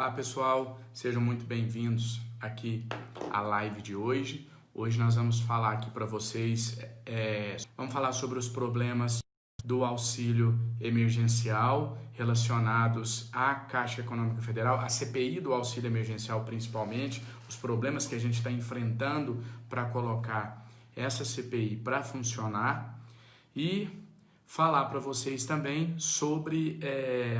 Olá pessoal, sejam muito bem-vindos aqui à live de hoje. Hoje nós vamos falar aqui para vocês, vamos falar sobre os problemas do auxílio emergencial relacionados à Caixa Econômica Federal, a CPI do auxílio emergencial principalmente, os problemas que a gente está enfrentando para colocar essa CPI para funcionar e falar para vocês também sobre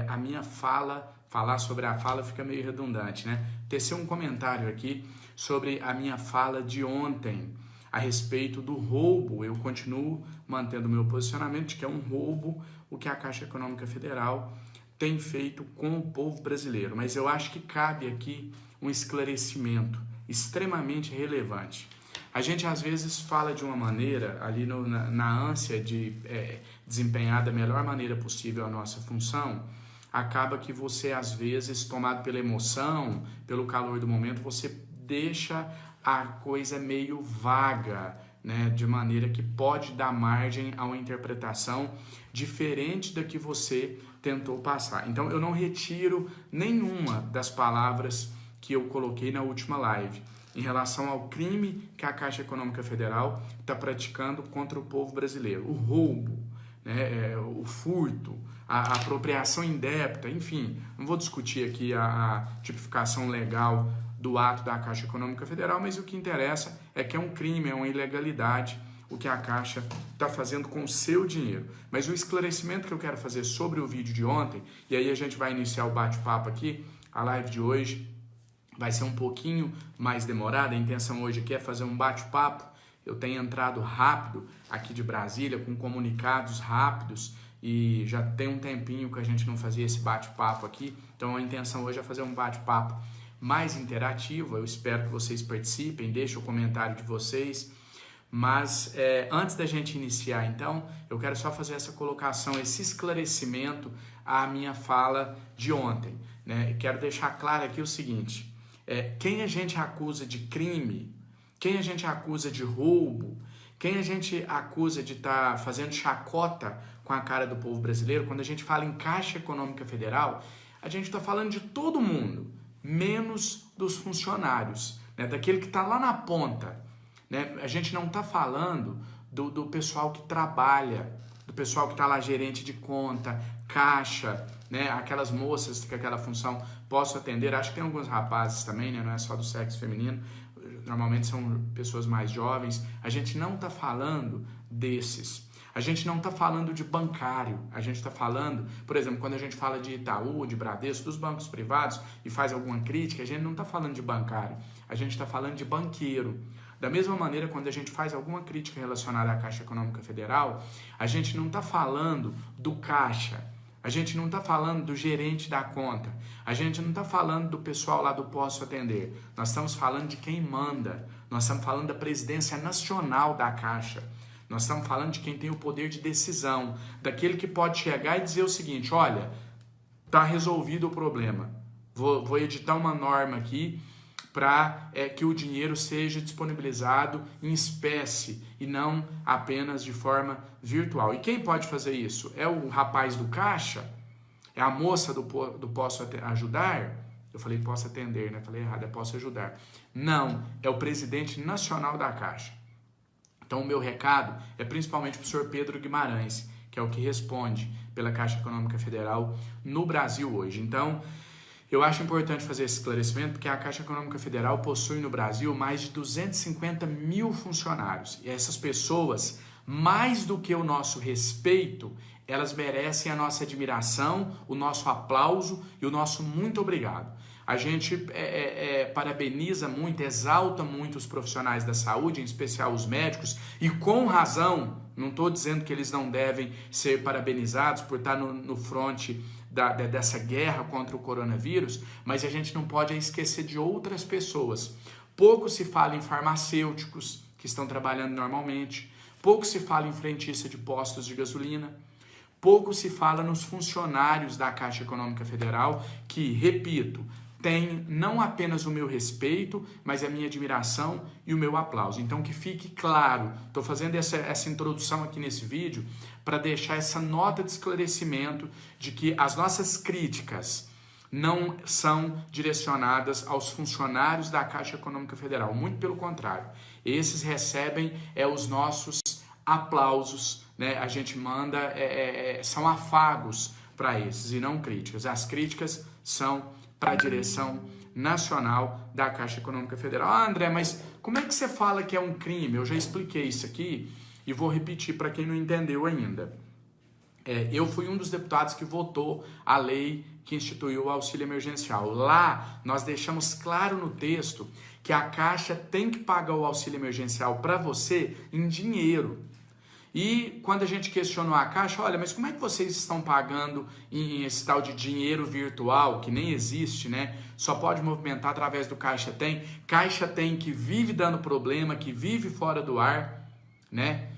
a minha fala. Falar sobre a fala fica meio redundante, né? Tecer um comentário aqui sobre a minha fala de ontem a respeito do roubo. Eu continuo mantendo o meu posicionamento de que é um roubo o que a Caixa Econômica Federal tem feito com o povo brasileiro. Mas eu acho que cabe aqui um esclarecimento extremamente relevante. A gente às vezes fala de uma maneira, ali na ânsia de desempenhar da melhor maneira possível a nossa função, acaba que você, às vezes, tomado pela emoção, pelo calor do momento, você deixa a coisa meio vaga, né? De maneira que pode dar margem a uma interpretação diferente da que você tentou passar. Então, eu não retiro nenhuma das palavras que eu coloquei na última live em relação ao crime que a Caixa Econômica Federal está praticando contra o povo brasileiro. O roubo, né? O furto, a apropriação indébita, enfim, não vou discutir aqui a tipificação legal do ato da Caixa Econômica Federal, mas o que interessa é que é um crime, é uma ilegalidade o que a Caixa está fazendo com o seu dinheiro. Mas o esclarecimento que eu quero fazer sobre o vídeo de ontem, e aí a gente vai iniciar o bate-papo aqui, a live de hoje vai ser um pouquinho mais demorada, a intenção hoje aqui é fazer um bate-papo. Eu tenho entrado rápido aqui de Brasília, com comunicados rápidos, e já tem um tempinho que a gente não fazia esse bate-papo aqui, então a intenção hoje é fazer um bate-papo mais interativo. Eu espero que vocês participem, deixem o comentário de vocês, mas antes da gente iniciar então, eu quero só fazer essa colocação, esse esclarecimento à minha fala de ontem, né? Quero deixar claro aqui o seguinte, quem a gente acusa de crime, quem a gente acusa de roubo, quem a gente acusa de estar fazendo chacota com a cara do povo brasileiro, quando a gente fala em Caixa Econômica Federal, a gente está falando de todo mundo, menos dos funcionários, né? Daquele que está lá na ponta, né? A gente não está falando do pessoal que trabalha, do pessoal que está lá gerente de conta, caixa, né? Aquelas moças que aquela função posso atender, acho que tem alguns rapazes também, né? Não é só do sexo feminino, normalmente são pessoas mais jovens. A gente não está falando desses. A gente não está falando de bancário. A gente está falando, por exemplo, quando a gente fala de Itaú, de Bradesco, dos bancos privados e faz alguma crítica, a gente não está falando de bancário. A gente está falando de banqueiro. Da mesma maneira, quando a gente faz alguma crítica relacionada à Caixa Econômica Federal, a gente não está falando do caixa. A gente não está falando do gerente da conta, a gente não está falando do pessoal lá do Posso Atender, nós estamos falando de quem manda, nós estamos falando da presidência nacional da Caixa, nós estamos falando de quem tem o poder de decisão, daquele que pode chegar e dizer o seguinte, olha, está resolvido o problema, vou editar uma norma aqui para que o dinheiro seja disponibilizado em espécie e não apenas de forma virtual. E quem pode fazer isso? É o rapaz do caixa? É a moça do Posso Ajudar? Eu falei Posso Atender, né? Falei errado, é Posso Ajudar. Não, é o presidente nacional da Caixa. Então o meu recado é principalmente para o senhor Pedro Guimarães, que é o que responde pela Caixa Econômica Federal no Brasil hoje. Então, eu acho importante fazer esse esclarecimento porque a Caixa Econômica Federal possui no Brasil mais de 250 mil funcionários. E essas pessoas, mais do que o nosso respeito, elas merecem a nossa admiração, o nosso aplauso e o nosso muito obrigado. A gente parabeniza muito, exalta muito os profissionais da saúde, em especial os médicos, e com razão, não estou dizendo que eles não devem ser parabenizados por estar no fronte dessa guerra contra o coronavírus, mas a gente não pode esquecer de outras pessoas. Pouco se fala em farmacêuticos que estão trabalhando normalmente, pouco se fala em frentista de postos de gasolina, pouco se fala nos funcionários da Caixa Econômica Federal que, repito, tem não apenas o meu respeito, mas a minha admiração e o meu aplauso. Então que fique claro, estou fazendo essa introdução aqui nesse vídeo para deixar essa nota de esclarecimento de que as nossas críticas não são direcionadas aos funcionários da Caixa Econômica Federal, muito pelo contrário. Esses recebem os nossos aplausos, né? A gente manda, são afagos para esses e não críticas. As críticas são para a direção nacional da Caixa Econômica Federal. Ah, André, mas como é que você fala que é um crime? Eu já expliquei isso aqui e vou repetir para quem não entendeu ainda. Eu fui um dos deputados que votou a lei que instituiu o auxílio emergencial. Lá, nós deixamos claro no texto que a Caixa tem que pagar o auxílio emergencial para você em dinheiro. E quando a gente questionou a Caixa, olha, mas como é que vocês estão pagando em esse tal de dinheiro virtual, que nem existe, né? Só pode movimentar através do Caixa Tem. Caixa Tem que vive dando problema, que vive fora do ar, né?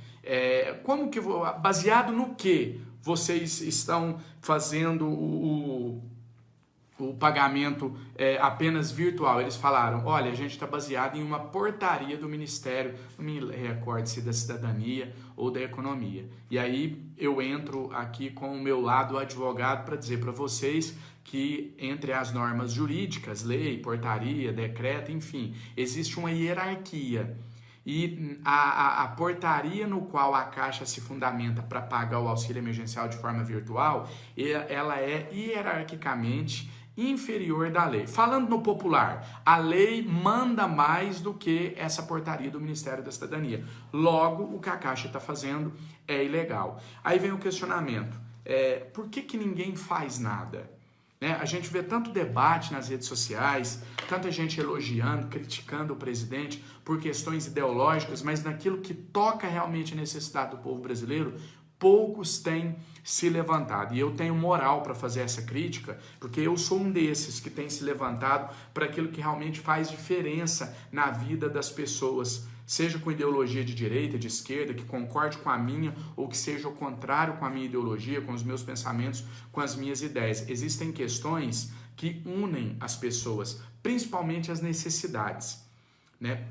Como que, baseado no que vocês estão fazendo o pagamento apenas virtual? Eles falaram, olha, a gente está baseado em uma portaria do Ministério, não me recordo se da Cidadania ou da Economia. E aí eu entro aqui com o meu lado advogado para dizer para vocês que entre as normas jurídicas, lei, portaria, decreto, enfim, existe uma hierarquia. E a portaria no qual a Caixa se fundamenta para pagar o auxílio emergencial de forma virtual, ela é hierarquicamente inferior da lei. Falando no popular, a lei manda mais do que essa portaria do Ministério da Cidadania. Logo, o que a Caixa está fazendo é ilegal. Aí vem o questionamento, por que ninguém faz nada? A gente vê tanto debate nas redes sociais, tanta gente elogiando, criticando o presidente por questões ideológicas, mas naquilo que toca realmente a necessidade do povo brasileiro, poucos têm se levantado. E eu tenho moral para fazer essa crítica, porque eu sou um desses que tem se levantado para aquilo que realmente faz diferença na vida das pessoas, seja com ideologia de direita, de esquerda, que concorde com a minha, ou que seja o contrário com a minha ideologia, com os meus pensamentos, com as minhas ideias. Existem questões que unem as pessoas, principalmente as necessidades, né?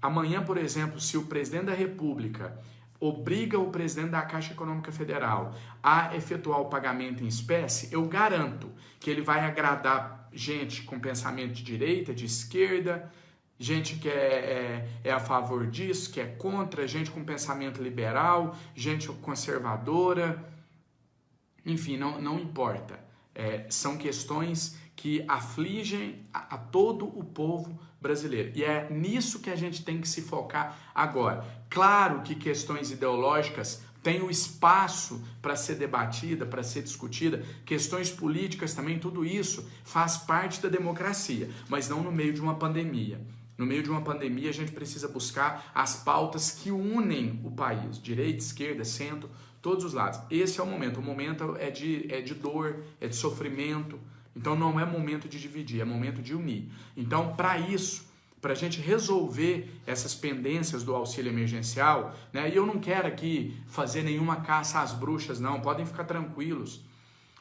Amanhã, por exemplo, se o presidente da República obriga o presidente da Caixa Econômica Federal a efetuar o pagamento em espécie, eu garanto que ele vai agradar gente com pensamento de direita, de esquerda, gente que é a favor disso, que é contra, gente com pensamento liberal, gente conservadora, enfim, não importa. São questões que afligem a todo o povo brasileiro. E é nisso que a gente tem que se focar agora. Claro que questões ideológicas têm o espaço para ser debatida, para ser discutida, questões políticas também, tudo isso faz parte da democracia, mas não no meio de uma pandemia. No meio de uma pandemia, a gente precisa buscar as pautas que unem o país, direita, esquerda, centro, todos os lados. Esse é o momento é de dor, é de sofrimento. Então não é momento de dividir, é momento de unir. Então, para isso, para a gente resolver essas pendências do auxílio emergencial, né? E eu não quero aqui fazer nenhuma caça às bruxas, não, podem ficar tranquilos.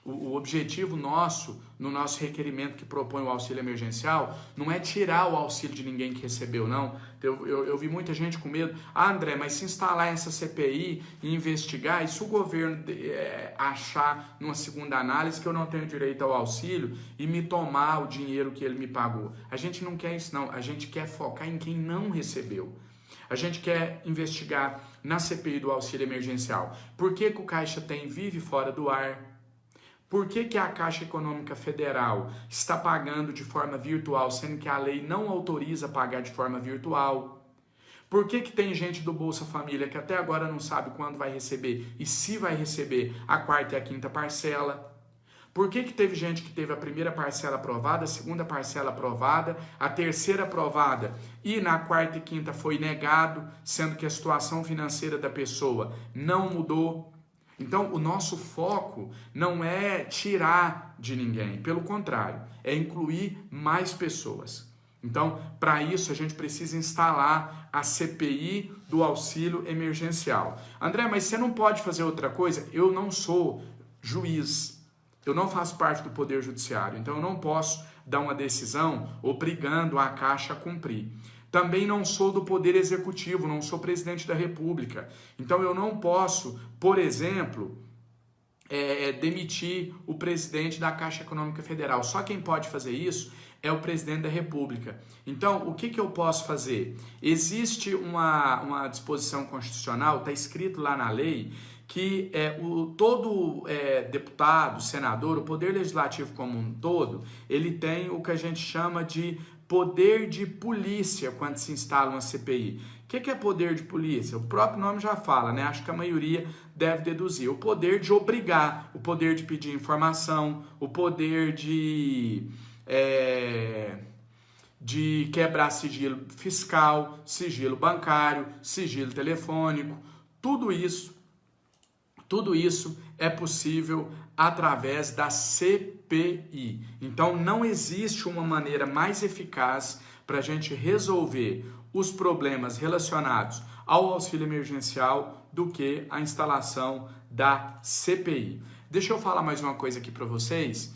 O objetivo nosso, no nosso requerimento que propõe o auxílio emergencial, não é tirar o auxílio de ninguém que recebeu, não. Eu vi muita gente com medo. Ah, André, mas se instalar essa CPI e investigar, e se o governo achar numa segunda análise que eu não tenho direito ao auxílio e me tomar o dinheiro que ele me pagou? A gente não quer isso, não. A gente quer focar em quem não recebeu. A gente quer investigar na CPI do auxílio emergencial. Por que o Caixa Tem vive fora do ar? Por que a Caixa Econômica Federal está pagando de forma virtual, sendo que a lei não autoriza pagar de forma virtual? Por que tem gente do Bolsa Família que até agora não sabe quando vai receber e se vai receber a quarta e a quinta parcela? Por que teve gente que teve a primeira parcela aprovada, a segunda parcela aprovada, a terceira aprovada e na quarta e quinta foi negado, sendo que a situação financeira da pessoa não mudou? Então, o nosso foco não é tirar de ninguém, pelo contrário, é incluir mais pessoas. Então, para isso, a gente precisa instalar a CPI do auxílio emergencial. André, mas você não pode fazer outra coisa? Eu não sou juiz, eu não faço parte do Poder Judiciário, então eu não posso dar uma decisão obrigando a Caixa a cumprir. Também não sou do Poder Executivo, não sou presidente da República. Então eu não posso, por exemplo, demitir o presidente da Caixa Econômica Federal. Só quem pode fazer isso é o presidente da República. Então, o que eu posso fazer? Existe uma disposição constitucional, está escrito lá na lei, que todo deputado, senador, o poder legislativo como um todo, ele tem o que a gente chama de poder de polícia quando se instala uma CPI. O que é poder de polícia? O próprio nome já fala, né? Acho que a maioria deve deduzir. O poder de obrigar, o poder de pedir informação, o poder de quebrar sigilo fiscal, sigilo bancário, sigilo telefônico. Tudo isso é possível através da CPI. Então, não existe uma maneira mais eficaz para a gente resolver os problemas relacionados ao auxílio emergencial do que a instalação da CPI. Deixa eu falar mais uma coisa aqui para vocês.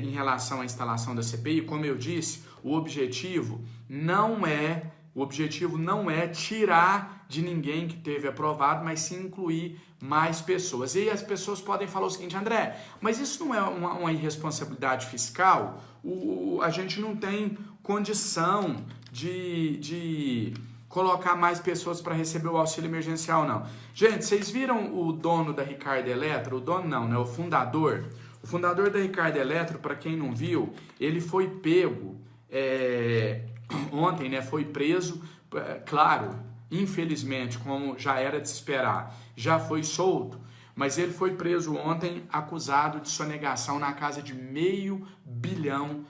Em relação à instalação da CPI, como eu disse, o objetivo não é tirar de ninguém que teve aprovado, mas sim incluir mais pessoas. E aí as pessoas podem falar o seguinte: André, mas isso não é uma irresponsabilidade fiscal? A gente não tem condição de colocar mais pessoas para receber o auxílio emergencial, não. Gente, vocês viram o dono da Ricardo Eletro? O dono não, né? O fundador. O fundador da Ricardo Eletro, para quem não viu, ele foi pego ontem, né? Foi preso, claro, infelizmente, como já era de se esperar, já foi solto, mas ele foi preso ontem acusado de sonegação na casa de R$500 bilhão.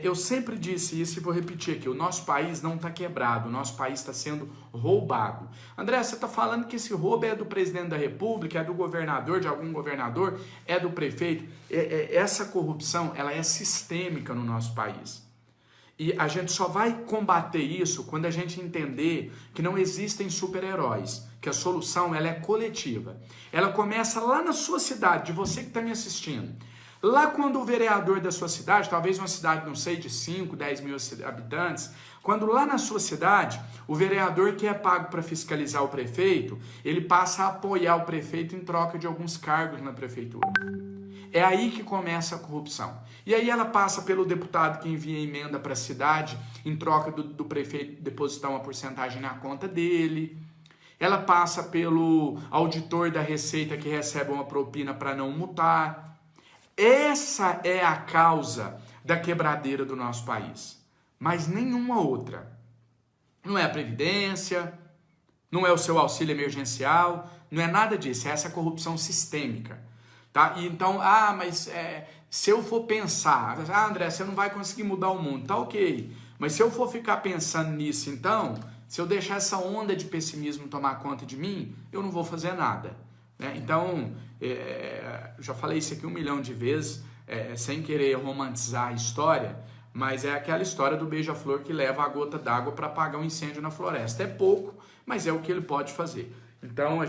Eu sempre disse isso e vou repetir aqui: o nosso país não está quebrado, o nosso país está sendo roubado. André, você está falando que esse roubo é do presidente da República, é do governador, de algum governador, é do prefeito? Essa corrupção, ela é sistêmica no nosso país. E a gente só vai combater isso quando a gente entender que não existem super-heróis, que a solução ela é coletiva. Ela começa lá na sua cidade, de você que está me assistindo. Lá quando o vereador da sua cidade, talvez uma cidade, não sei, de 5, 10 mil habitantes, quando lá na sua cidade, o vereador que é pago para fiscalizar o prefeito, ele passa a apoiar o prefeito em troca de alguns cargos na prefeitura. É aí que começa a corrupção. E aí ela passa pelo deputado que envia emenda para a cidade em troca do prefeito depositar uma porcentagem na conta dele. Ela passa pelo auditor da Receita que recebe uma propina para não multar. Essa é a causa da quebradeira do nosso país. Mas nenhuma outra. Não é a Previdência, não é o seu auxílio emergencial, não é nada disso. É essa corrupção sistêmica. Tá? E então, mas se eu for pensar, André, você não vai conseguir mudar o mundo, tá ok. Mas se eu for ficar pensando nisso, então, se eu deixar essa onda de pessimismo tomar conta de mim, eu não vou fazer nada. Né? Então, já falei isso aqui 1 milhão de vezes, sem querer romantizar a história, mas é aquela história do beija-flor que leva a gota d'água para apagar um incêndio na floresta. É pouco, mas é o que ele pode fazer. Então,